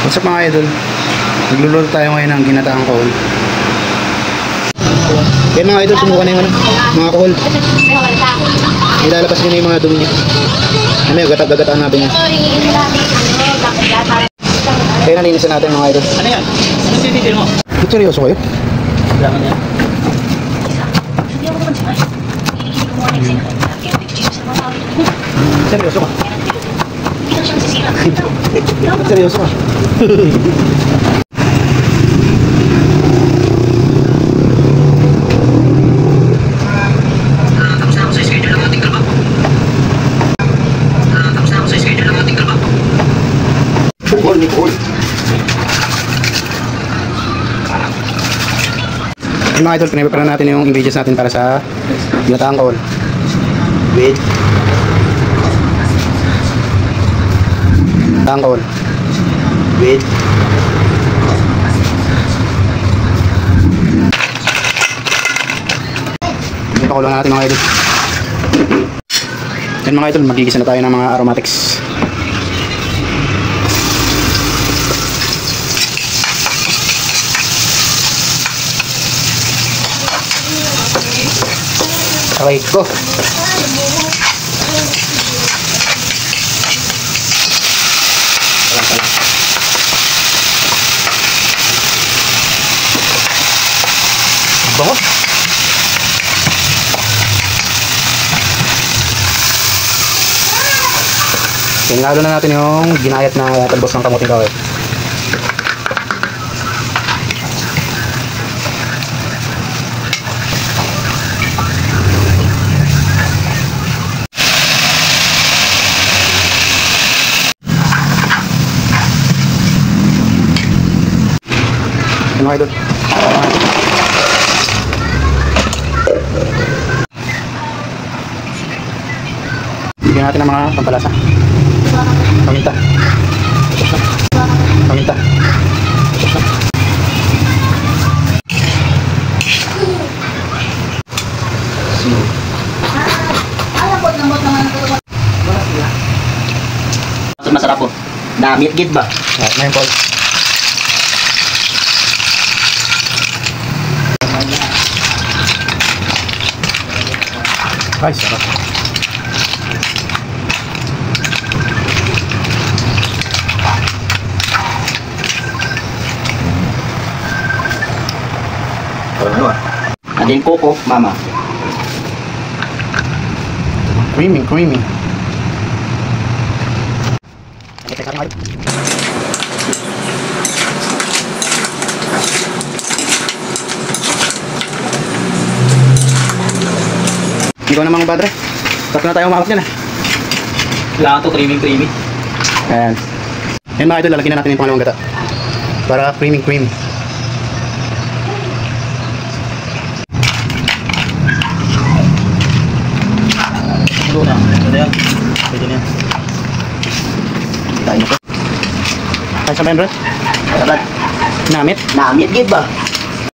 What's up mga idol? Nagluluto tayo ngayon ng ginataang kohol. Kaya mga idol, sumukan na yung mga kohol. Ilalabas nyo na yung mga dumi niya. Ano yung gagataan natin yan. Kaya nalinisan natin mga idol. Ano yan? Ano tititin mo? Ito seryoso kayo? Laman yan. Seryoso ka? Seryoso ka? Yung mga idol, pinipira natin yung ingredients natin para sa ginataang kohol. Wait. Ginataang kohol. Wait. Ipakulo natin mga idol. Yan mga idol, magigisa na tayo ng mga aromatics. Aray ko. Bango. Tinalo na natin yung ginayat na talbos ng kamuting kahoy. Mga idol, bigyan natin ng mga pampalasa. Paminta, paminta. Masarap po. Damit gid ba? Ngayon po. Ay, sarap. Ano ah? Adin koko, mama. Creamy, creamy. Ikaw namang badre. Tapos na tayo umabot yan. Kailangan to creamy. Ayan. Yan mga idol, lalagyan na natin yung pangalawang gata. Para creamy. Ito na. Pwede yan. Pwede na yan. Tayo na po. Tayo sa member. Dapat. Namit. Namit gid ba?